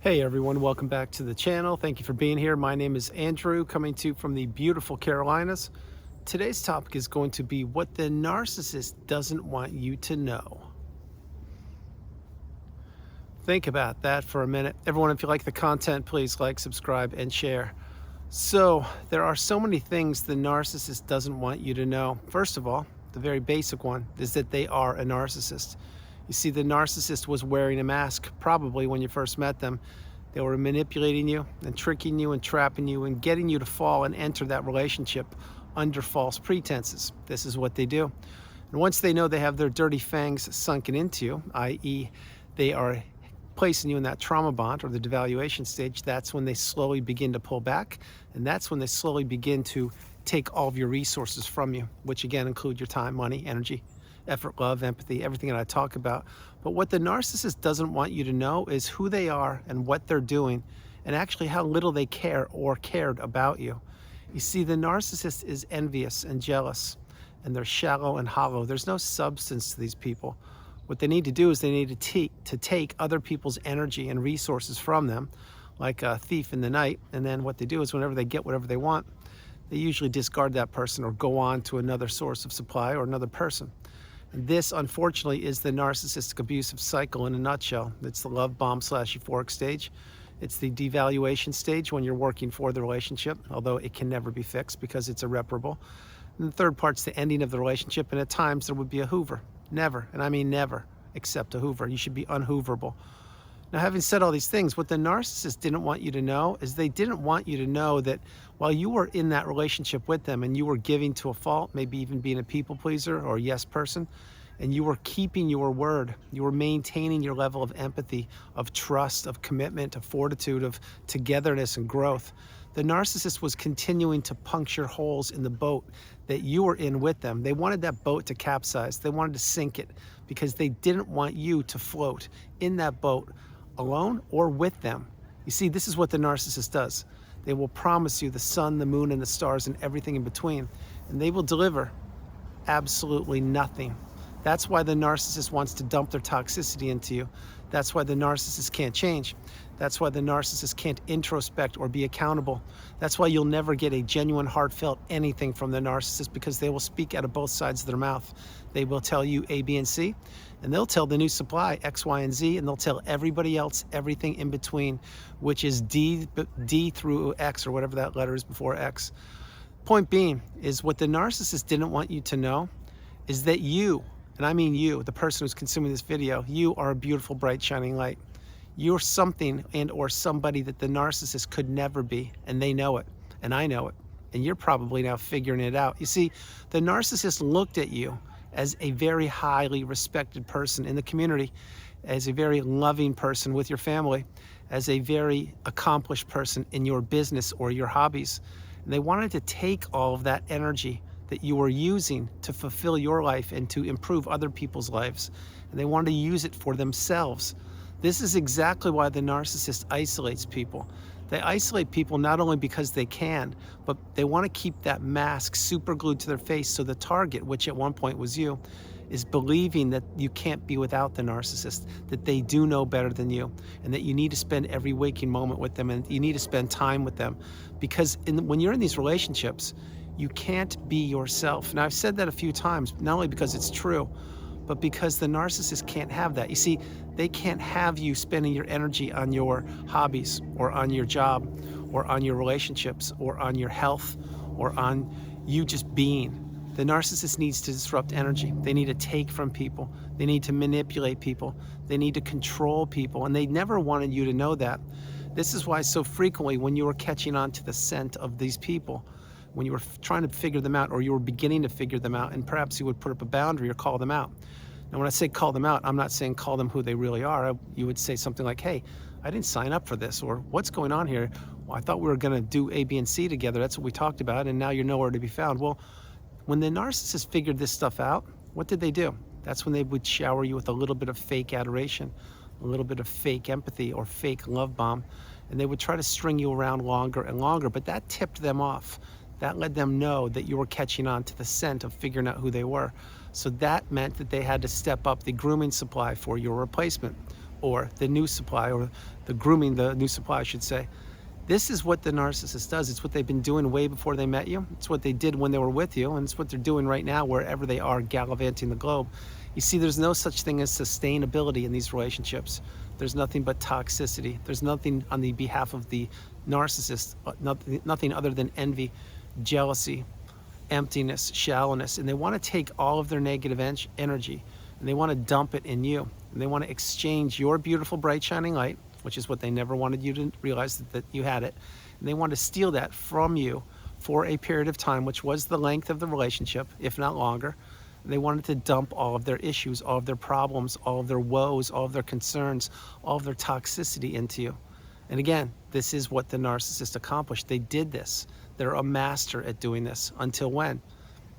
Hey everyone, welcome back to the channel. Thank you for being here. My name is Andrew, coming to you from the beautiful Carolinas. Today's topic is going to be what the narcissist doesn't want you to know. Think about that for a minute. Everyone, if you like the content, please like, subscribe, and share. So there are so many things the narcissist doesn't want you to know. First of all, the very basic one is that they are a narcissist. You see, the narcissist was wearing a mask probably when you first met them. They were manipulating you and tricking you and trapping you and getting you to fall and enter that relationship under false pretenses. This is what they do. And once they know they have their dirty fangs sunken into you, i.e. they are placing you in that trauma bond or the devaluation stage, that's when they slowly begin to pull back. And that's when they slowly begin to take all of your resources from you, which again include your time, money, energy, effort, love, empathy, everything that I talk about. But what the narcissist doesn't want you to know is who they are and what they're doing, and actually how little they care or cared about you. You see, the narcissist is envious and jealous, and they're shallow and hollow. There's no substance to these people. What they need to do is they need to take other people's energy and resources from them, like a thief in the night, and then what they do is whenever they get whatever they want, they usually discard that person or go on to another source of supply or another person. And this, unfortunately, is the narcissistic abusive cycle in a nutshell. It's the love bomb / euphoric stage. It's the devaluation stage when you're working for the relationship, although it can never be fixed because it's irreparable. And the third part's the ending of the relationship, and at times there would be a hoover. Never, and I mean never, accept a hoover. You should be unhooverable. Now, having said all these things, what the narcissist didn't want you to know is they didn't want you to know that while you were in that relationship with them and you were giving to a fault, maybe even being a people pleaser or a yes person, and you were keeping your word, you were maintaining your level of empathy, of trust, of commitment, of fortitude, of togetherness and growth, the narcissist was continuing to puncture holes in the boat that you were in with them. They wanted that boat to capsize. They wanted to sink it because they didn't want you to float in that boat alone or with them. You see, this is what the narcissist does. They will promise you the sun, the moon, and the stars and everything in between, and they will deliver absolutely nothing. That's why the narcissist wants to dump their toxicity into you. That's why the narcissist can't change. That's why the narcissist can't introspect or be accountable. That's why you'll never get a genuine, heartfelt anything from the narcissist, because they will speak out of both sides of their mouth. They will tell you A, B, and C, and they'll tell the new supply X, Y, and Z, and they'll tell everybody else everything in between, which is D through X, or whatever that letter is before X. Point being is what the narcissist didn't want you to know is that you, and I mean you, the person who's consuming this video, you are a beautiful, bright, shining light. You're something and or somebody that the narcissist could never be, and they know it, and I know it, and you're probably now figuring it out. You see, the narcissist looked at you as a very highly respected person in the community, as a very loving person with your family, as a very accomplished person in your business or your hobbies. And they wanted to take all of that energy that you were using to fulfill your life and to improve other people's lives, and they wanted to use it for themselves. This is exactly why the narcissist isolates people. They isolate people not only because they can, but they want to keep that mask super glued to their face, so the target, which at one point was you, is believing that you can't be without the narcissist, that they do know better than you, and that you need to spend every waking moment with them, and you need to spend time with them. Because when you're in these relationships, you can't be yourself. Now, I've said that a few times, not only because it's true, but because the narcissist can't have that. You see, they can't have you spending your energy on your hobbies or on your job or on your relationships or on your health or on you just being. The narcissist needs to disrupt energy. They need to take from people. They need to manipulate people. They need to control people, and they never wanted you to know that. This is why so frequently when you were catching on to the scent of these people, when you were trying to figure them out, or you were beginning to figure them out, and perhaps you would put up a boundary or call them out. Now, when I say call them out, I'm not saying call them who they really are. You would say something like, hey, I didn't sign up for this, or what's going on here? Well, I thought we were gonna do A, B, and C together. That's what we talked about, and now you're nowhere to be found. Well, when the narcissist figured this stuff out, what did they do? That's when they would shower you with a little bit of fake adoration, a little bit of fake empathy or fake love bomb, and they would try to string you around longer and longer, but that tipped them off. That let them know that you were catching on to the scent of figuring out who they were. So that meant that they had to step up the grooming supply for your replacement. or the new supply, or the grooming the new supply, I should say. This is what the narcissist does. It's what they've been doing way before they met you. It's what they did when they were with you, and it's what they're doing right now wherever they are gallivanting the globe. You see, there's no such thing as sustainability in these relationships. There's nothing but toxicity. There's nothing on the behalf of the narcissist, nothing other than envy, jealousy, emptiness, shallowness, and they want to take all of their negative energy and they want to dump it in you. And they want to exchange your beautiful, bright, shining light, which is what they never wanted you to realize that you had it. And they want to steal that from you for a period of time, which was the length of the relationship, if not longer. They wanted to dump all of their issues, all of their problems, all of their woes, all of their concerns, all of their toxicity into you. And again, this is what the narcissist accomplished. They did this. They're a master at doing this. Until when?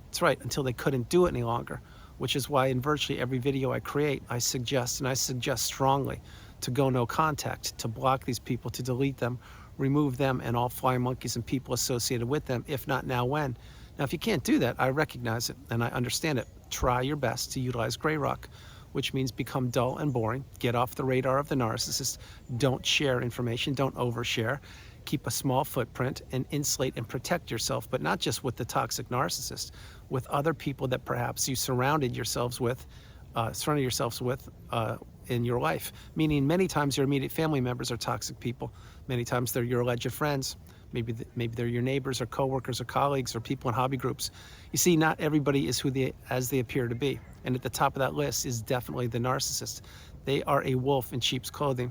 That's right, until they couldn't do it any longer, which is why in virtually every video I create, I suggest, and I suggest strongly, to go no contact, to block these people, to delete them, remove them and all flying monkeys and people associated with them. If not now, when? Now, if you can't do that, I recognize it and I understand it. Try your best to utilize gray rock, which means become dull and boring. Get off the radar of the narcissist. Don't share information. Don't overshare. Keep a small footprint and insulate and protect yourself, but not just with the toxic narcissist, with other people that perhaps you surrounded yourselves with in your life. Meaning many times your immediate family members are toxic people. Many times they're your alleged friends. Maybe they're your neighbors or coworkers or colleagues or people in hobby groups. You see, not everybody is as they appear to be. And at the top of that list is definitely the narcissist. They are a wolf in sheep's clothing.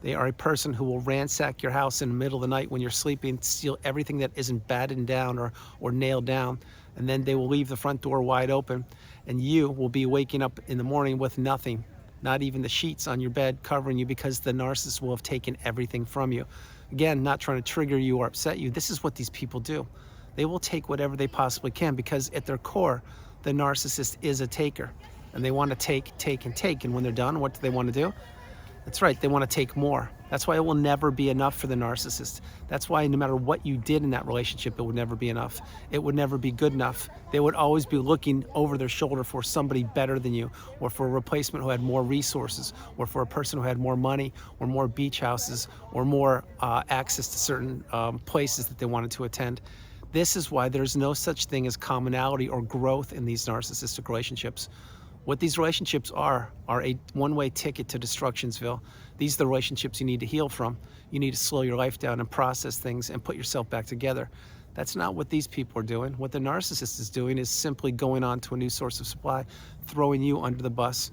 They are a person who will ransack your house in the middle of the night when you're sleeping, steal everything that isn't battened down or nailed down, and then they will leave the front door wide open, and you will be waking up in the morning with nothing, not even the sheets on your bed covering you, because the narcissist will have taken everything from you. Again, not trying to trigger you or upset you. This is what these people do. They will take whatever they possibly can, because at their core, the narcissist is a taker, and they want to take, and take, and when they're done, what do they want to do? That's right, they want to take more. That's why it will never be enough for the narcissist. That's why no matter what you did in that relationship, it would never be enough. It would never be good enough. They would always be looking over their shoulder for somebody better than you, or for a replacement who had more resources, or for a person who had more money, or more beach houses, or more access to certain places that they wanted to attend. This is why there's no such thing as commonality or growth in these narcissistic relationships. What these relationships are a one-way ticket to Destructionsville. These are the relationships you need to heal from. You need to slow your life down and process things and put yourself back together. That's not what these people are doing. What the narcissist is doing is simply going on to a new source of supply, throwing you under the bus,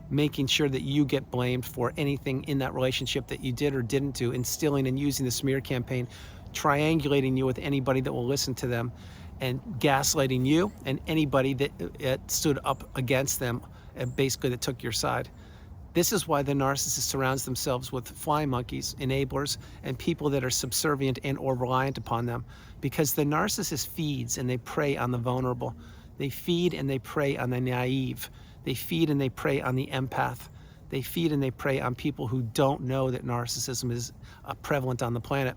making sure that you get blamed for anything in that relationship that you did or didn't do, instilling and using the smear campaign, triangulating you with anybody that will listen to them, and gaslighting you and anybody that stood up against them, and basically that took your side. This is why the narcissist surrounds themselves with flying monkeys, enablers, and people that are subservient and or reliant upon them, because the narcissist feeds and they prey on the vulnerable. They feed and they prey on the naive. They feed and they prey on the empath. They feed and they prey on people who don't know that narcissism is prevalent on the planet.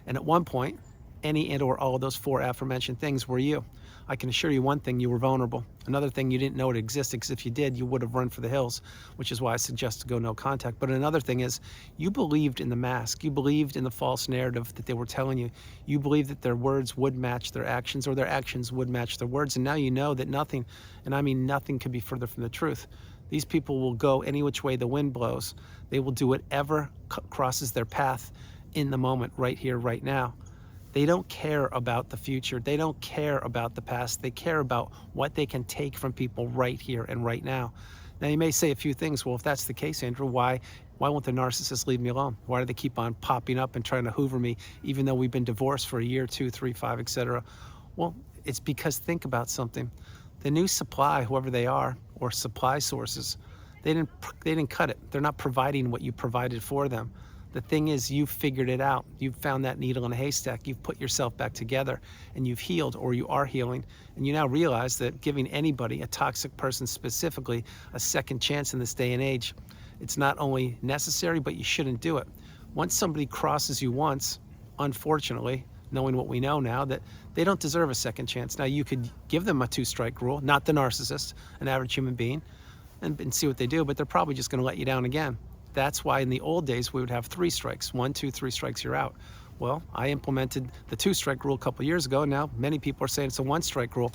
And at one point, any and or all of those four aforementioned things were you. I can assure you one thing, you were vulnerable. Another thing, you didn't know it existed, because if you did, you would have run for the hills, which is why I suggest to go no contact. But another thing is, you believed in the mask. You believed in the false narrative that they were telling you. You believed that their words would match their actions, or their actions would match their words. And now you know that nothing, and I mean nothing, could be further from the truth. These people will go any which way the wind blows. They will do whatever crosses their path in the moment, right here, right now. They don't care about the future. They don't care about the past. They care about what they can take from people right here and right now. Now, you may say a few things. Well, if that's the case, Andrew, why won't the narcissist leave me alone? Why do they keep on popping up and trying to hoover me, even though we've been divorced for a year, 2, 3, 5, etc.? Well, it's because, think about something. The new supply, whoever they are, or supply sources, they didn't cut it. They're not providing what you provided for them. The thing is, you've figured it out. You've found that needle in a haystack. You've put yourself back together, and you've healed, or you are healing. And you now realize that giving anybody, a toxic person specifically, a second chance in this day and age, it's not only necessary, but you shouldn't do it. Once somebody crosses you once, unfortunately, knowing what we know now, that they don't deserve a second chance. Now, you could give them a 2-strike rule, not the narcissist, an average human being, and see what they do, but they're probably just going to let you down again. That's why in the old days we would have 3 strikes. 1, 2, 3 strikes, you're out. Well, I implemented the 2-strike rule a couple years ago. Now many people are saying it's a 1-strike rule.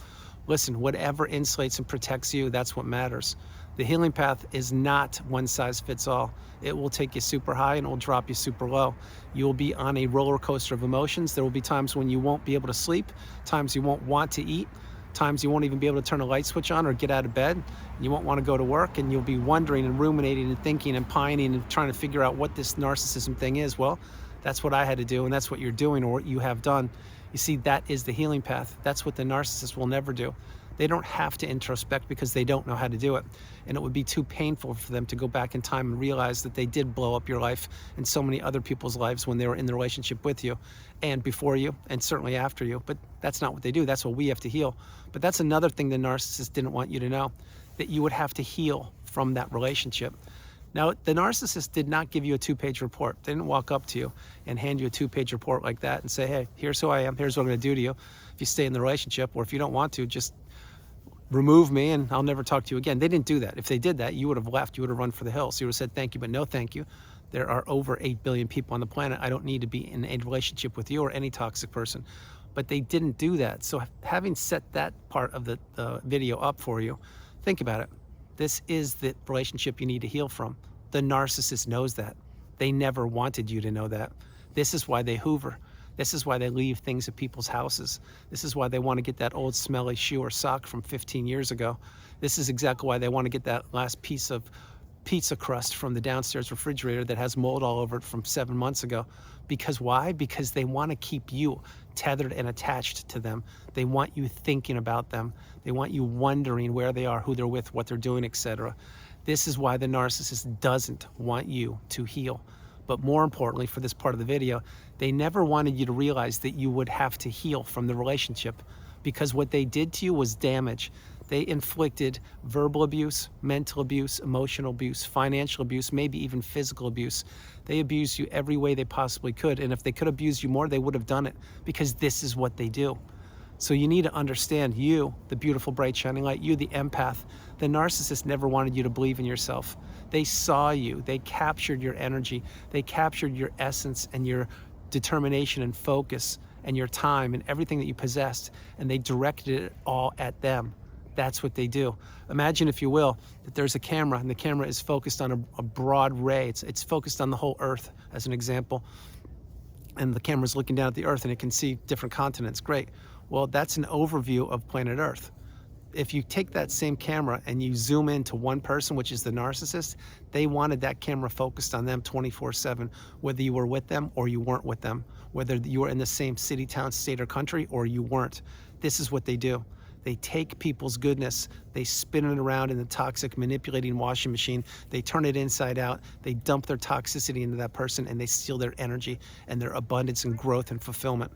Listen, whatever insulates and protects you, that's what matters. The healing path is not one size fits all. It will take you super high and it will drop you super low. You will be on a roller coaster of emotions. There will be times when you won't be able to sleep, times you won't want to eat, times you won't even be able to turn a light switch on or get out of bed. You won't want to go to work, and you'll be wondering and ruminating and thinking and pining and trying to figure out what this narcissism thing is. Well, that's what I had to do, and that's what you're doing or what you have done. You see, that is the healing path. That's what the narcissist will never do. They don't have to introspect because they don't know how to do it. And it would be too painful for them to go back in time and realize that they did blow up your life and so many other people's lives when they were in the relationship with you and before you and certainly after you. But that's not what they do. That's what we have to heal. But that's another thing the narcissist didn't want you to know, that you would have to heal from that relationship. Now, the narcissist did not give you a 2-page report. They didn't walk up to you and hand you a 2-page report like that and say, hey, here's who I am, here's what I'm gonna do to you if you stay in the relationship, or if you don't want to, just remove me and I'll never talk to you again. They didn't do that. If they did that, you would have left, you would have run for the hills. You would have said thank you, but no thank you. There are over 8 billion people on the planet. I don't need to be in a relationship with you or any toxic person. But they didn't do that. So having set that part of the video up for you, think about it. This is the relationship you need to heal from. The narcissist knows that. They never wanted you to know that. This is why they hoover. This is why they leave things at people's houses. This is why they want to get that old smelly shoe or sock from 15 years ago. This is exactly why they want to get that last piece of pizza crust from the downstairs refrigerator that has mold all over it from 7 months ago. Because why? Because they want to keep you tethered and attached to them. They want you thinking about them. They want you wondering where they are, who they're with, what they're doing, etc. This is why the narcissist doesn't want you to heal. But more importantly, for this part of the video, they never wanted you to realize that you would have to heal from the relationship, because what they did to you was damage. They inflicted verbal abuse, mental abuse, emotional abuse, financial abuse, maybe even physical abuse. They abused you every way they possibly could. And if they could abuse you more, they would have done it, because this is what they do. So you need to understand, you, the beautiful, bright, shining light, you, the empath, the narcissist never wanted you to believe in yourself. They saw you, they captured your energy, they captured your essence and your determination and focus and your time and everything that you possessed, and they directed it all at them. That's what they do. Imagine, if you will, that there's a camera and the camera is focused on a broad ray. It's focused on the whole earth, as an example. And the camera's looking down at the earth and it can see different continents. Great. Well, that's an overview of planet Earth. If you take that same camera and you zoom into one person, which is the narcissist, they wanted that camera focused on them 24/7, whether you were with them or you weren't with them, whether you were in the same city, town, state, or country, or you weren't. This is what they do. They take people's goodness, they spin it around in the toxic, manipulating washing machine, they turn it inside out, they dump their toxicity into that person, and they steal their energy and their abundance and growth and fulfillment.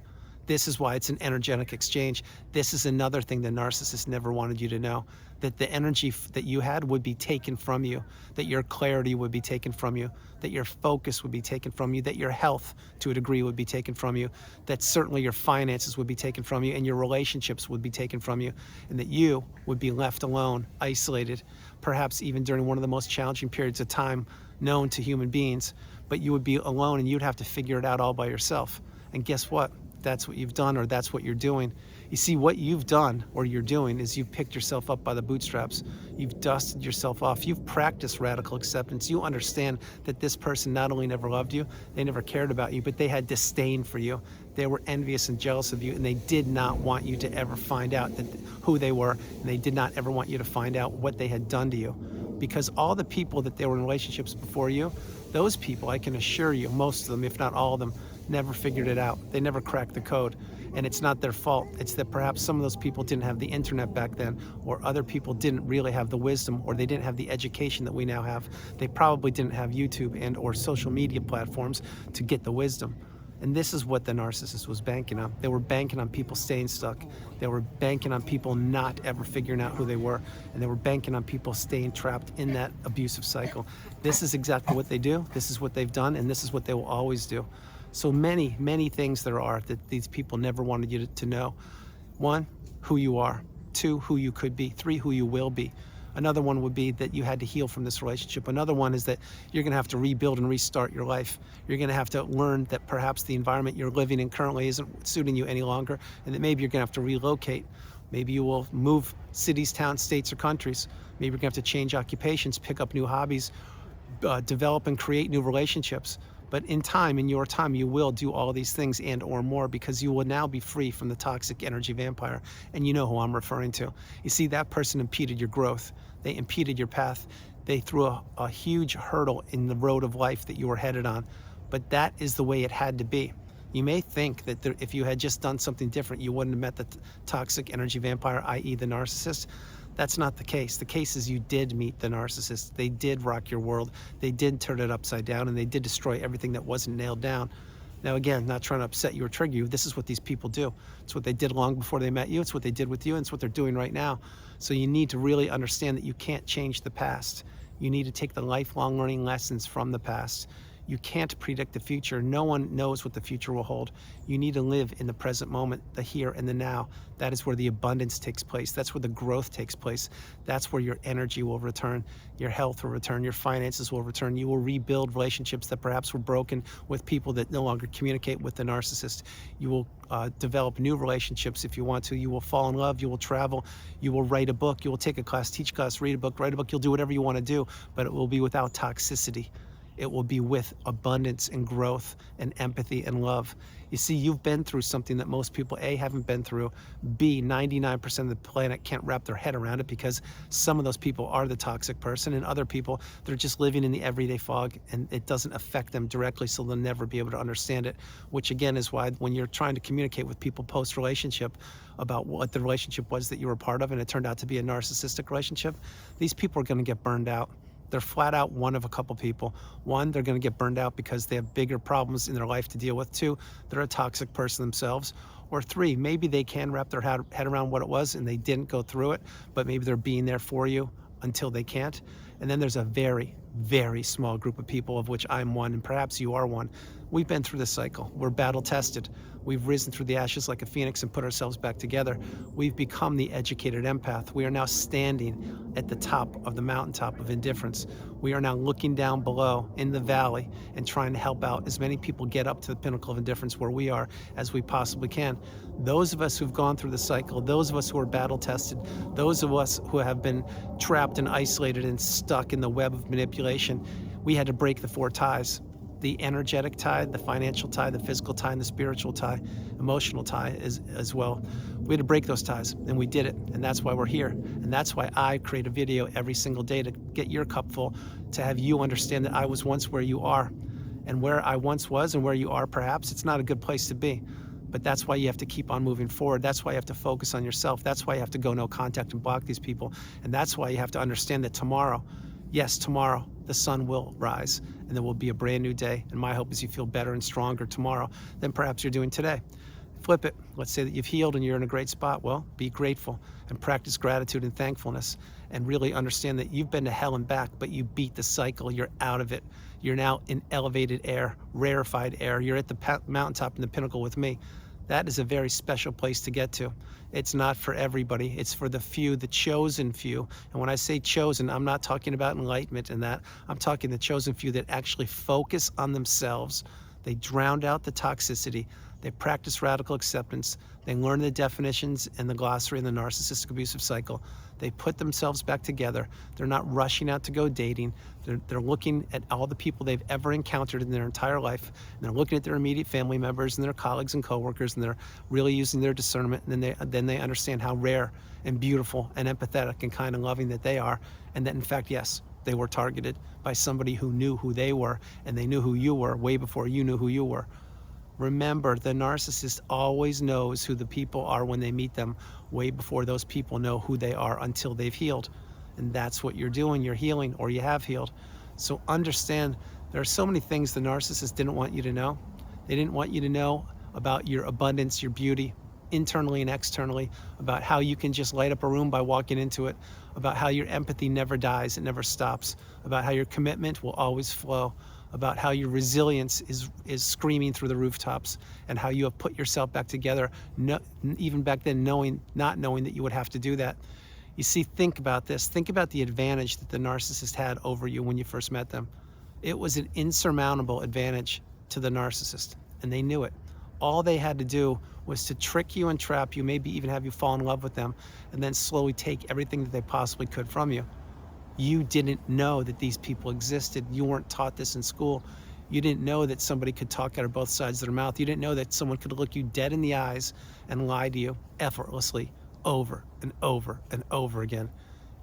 This is why it's an energetic exchange. This is another thing the narcissist never wanted you to know, that the energy that you had would be taken from you, that your clarity would be taken from you, that your focus would be taken from you, that your health to a degree would be taken from you, that certainly your finances would be taken from you, and your relationships would be taken from you, and that you would be left alone, isolated, perhaps even during one of the most challenging periods of time known to human beings. But you would be alone and you'd have to figure it out all by yourself. And guess what? That's what you've done, or that's what you're doing. You see, what you've done or you're doing is you've picked yourself up by the bootstraps. You've dusted yourself off. You've practiced radical acceptance. You understand that this person not only never loved you, they never cared about you, but they had disdain for you. They were envious and jealous of you, and they did not want you to ever find out who they were, and they did not ever want you to find out what they had done to you. Because all the people that they were in relationships before you, those people, I can assure you, most of them, if not all of them, never figured it out. They never cracked the code. And it's not their fault. It's that perhaps some of those people didn't have the internet back then, or other people didn't really have the wisdom, or they didn't have the education that we now have. They probably didn't have YouTube and or social media platforms to get the wisdom. And this is what the narcissist was banking on. They were banking on people staying stuck. They were banking on people not ever figuring out who they were. And they were banking on people staying trapped in that abusive cycle. This is exactly what they do. This is what they've done, and this is what they will always do. So many, many things there are that these people never wanted you to know. 1, who you are. 2, who you could be. 3, who you will be. Another one would be that you had to heal from this relationship. Another one is that you're going to have to rebuild and restart your life. You're going to have to learn that perhaps the environment you're living in currently isn't suiting you any longer, and that maybe you're going to have to relocate. Maybe you will move cities, towns, states, or countries. Maybe you're going to have to change occupations, pick up new hobbies, develop and create new relationships. But in time, in your time, you will do all of these things and or more, because you will now be free from the toxic energy vampire. And you know who I'm referring to. You see, that person impeded your growth. They impeded your path. They threw a huge hurdle in the road of life that you were headed on. But that is the way it had to be. You may think that if you had just done something different, you wouldn't have met the toxic energy vampire, i.e. the narcissist. That's not the case. The case is you did meet the narcissist. They did rock your world. They did turn it upside down, and they did destroy everything that wasn't nailed down. Now, again, not trying to upset you or trigger you. This is what these people do. It's what they did long before they met you. It's what they did with you, and it's what they're doing right now. So you need to really understand that you can't change the past. You need to take the lifelong learning lessons from the past. You can't predict the future. No one knows what the future will hold. You need to live in the present moment, the here and the now. That is where the abundance takes place. That's where the growth takes place. That's where your energy will return, your health will return, your finances will return. You will rebuild relationships that perhaps were broken with people that no longer communicate with the narcissist. You will develop new relationships if you want to. You will fall in love. You will travel. You will write a book. You will take a class, teach a class, read a book, write a book. You'll do whatever you want to do, but it will be without toxicity. It will be with abundance and growth and empathy and love. You see, you've been through something that most people, A, haven't been through, B, 99% of the planet can't wrap their head around it, because some of those people are the toxic person, and other people, they're just living in the everyday fog, and it doesn't affect them directly, so they'll never be able to understand it, which again is why when you're trying to communicate with people post-relationship about what the relationship was that you were part of, and it turned out to be a narcissistic relationship, these people are going to get burned out. They're flat out one of a couple people. One, they're going to get burned out because they have bigger problems in their life to deal with. Two, they're a toxic person themselves. Or three, maybe they can wrap their head around what it was and they didn't go through it, but maybe they're being there for you until they can't. And then there's a very, very small group of people, of which I'm one, and perhaps you are one. We've been through the cycle. We're battle tested. We've risen through the ashes like a phoenix and put ourselves back together. We've become the educated empath. We are now standing at the top of the mountaintop of indifference. We are now looking down below in the valley and trying to help out as many people get up to the pinnacle of indifference where we are as we possibly can. Those of us who've gone through the cycle, those of us who are battle tested, those of us who have been trapped and isolated and stuck in the web of manipulation, we had to break the four ties. The energetic tie, the financial tie, the physical tie, and the spiritual tie, emotional tie as well. We had to break those ties, and we did it, and that's why we're here. And that's why I create a video every single day to get your cup full, to have you understand that I was once where you are. And where I once was and where you are, perhaps, it's not a good place to be. But that's why you have to keep on moving forward. That's why you have to focus on yourself. That's why you have to go no contact and block these people. And that's why you have to understand that tomorrow, yes, tomorrow, the sun will rise, and there will be a brand new day. And my hope is you feel better and stronger tomorrow than perhaps you're doing today. Flip it. Let's say that you've healed and you're in a great spot. Well, be grateful and practice gratitude and thankfulness, and really understand that you've been to hell and back, but you beat the cycle. You're out of it. You're now in elevated air, rarefied air. You're at the mountaintop in the pinnacle with me. That is a very special place to get to. It's not for everybody. It's for the few, the chosen few. And when I say chosen, I'm not talking about enlightenment and that. I'm talking the chosen few that actually focus on themselves. They drowned out the toxicity. They practice radical acceptance. They learn the definitions and the glossary in the narcissistic abusive cycle. They put themselves back together. They're not rushing out to go dating. They're looking at all the people they've ever encountered in their entire life. And they're looking at their immediate family members and their colleagues and coworkers, and they're really using their discernment. And then they understand how rare and beautiful and empathetic and kind and loving that they are. And that, in fact, yes, they were targeted by somebody who knew who they were, and they knew who you were way before you knew who you were. Remember, the narcissist always knows who the people are when they meet them, way before those people know who they are until they've healed. And that's what you're doing. You're healing, or you have healed. So understand, there are so many things the narcissist didn't want you to know. They didn't want you to know about your abundance, your beauty, internally and externally, about how you can just light up a room by walking into it, about how your empathy never dies, it never stops, about how your commitment will always flow, about how your resilience is screaming through the rooftops, and how you have put yourself back together, even back then not knowing that you would have to do that. You see, think about this. Think about the advantage that the narcissist had over you when you first met them. It was an insurmountable advantage to the narcissist, and they knew it. All they had to do was to trick you and trap you, maybe even have you fall in love with them, and then slowly take everything that they possibly could from you. You didn't know that these people existed. You weren't taught this in school. You didn't know that somebody could talk out of both sides of their mouth. You didn't know that someone could look you dead in the eyes and lie to you effortlessly over and over and over again.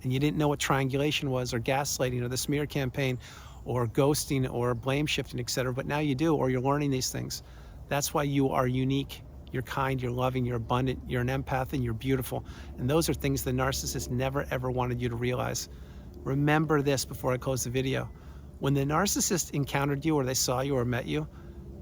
And you didn't know what triangulation was, or gaslighting, or the smear campaign, or ghosting, or blame shifting, etc. But now you do, or you're learning these things. That's why you are unique. You're kind, you're loving, you're abundant, you're an empath, and you're beautiful. And those are things the narcissist never ever wanted you to realize. Remember this before I close the video. When the narcissist encountered you, or they saw you or met you,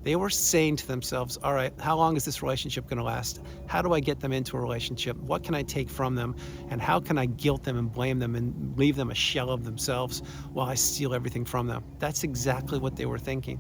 they were saying to themselves, all right, how long is this relationship going to last? How do I get them into a relationship? What can I take from them? And how can I guilt them and blame them and leave them a shell of themselves while I steal everything from them? That's exactly what they were thinking.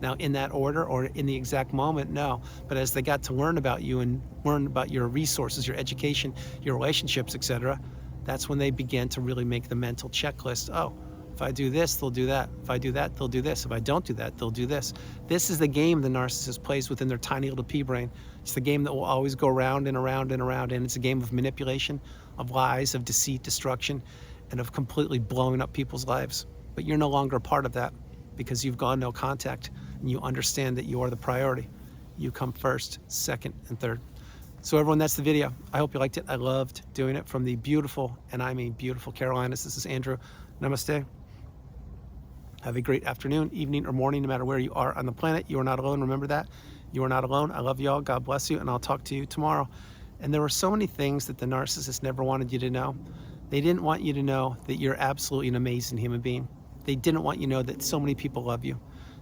Now, in that order or in the exact moment, no. But as they got to learn about you and learn about your resources, your education, your relationships, etc., that's when they began to really make the mental checklist. Oh, if I do this, they'll do that. If I do that, they'll do this. If I don't do that, they'll do this. This is the game the narcissist plays within their tiny little pea brain. It's the game that will always go around and around and around. And it's a game of manipulation, of lies, of deceit, destruction, and of completely blowing up people's lives. But you're no longer a part of that because you've gone no contact and you understand that you are the priority. You come first, second, and third. So everyone, that's the video. I hope you liked it. I loved doing it from the beautiful, and I mean beautiful, Carolinas. This is Andrew. Namaste. Have a great afternoon, evening, or morning, no matter where you are on the planet. You are not alone. Remember that. You are not alone. I love you all. God bless you, and I'll talk to you tomorrow. And there were so many things that the narcissist never wanted you to know. They didn't want you to know that you're absolutely an amazing human being. They didn't want you to know that so many people love you.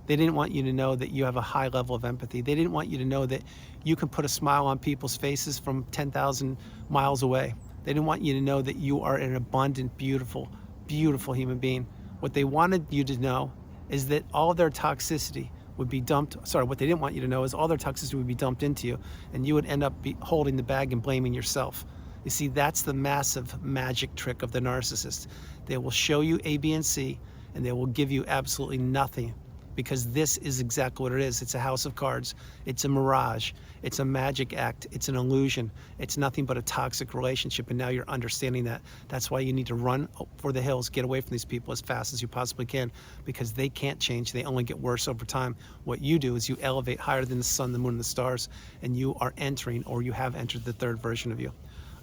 They didn't want you to know that you have a high level of empathy. They didn't want you to know that you can put a smile on people's faces from 10,000 miles away. They didn't want you to know that you are an abundant, beautiful, beautiful human being. What they wanted you to know is that all their toxicity would be dumped. Sorry, what they didn't want you to know is all their toxicity would be dumped into you, and you would end up holding the bag and blaming yourself. You see, that's the massive magic trick of the narcissist. They will show you A, B, and C, and they will give you absolutely nothing, because this is exactly what it is. It's a house of cards. It's a mirage. It's a magic act. It's an illusion. It's nothing but a toxic relationship, and now you're understanding that. That's why you need to run for the hills, get away from these people as fast as you possibly can, because they can't change. They only get worse over time. What you do is you elevate higher than the sun, the moon, and the stars, and you are entering, or you have entered, the third version of you.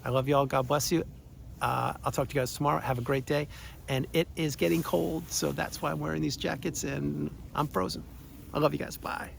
I love you all. God bless you. I'll talk to you guys tomorrow. Have a great day. And it is getting cold, so that's why I'm wearing these jackets, and I'm frozen. I love you guys. Bye.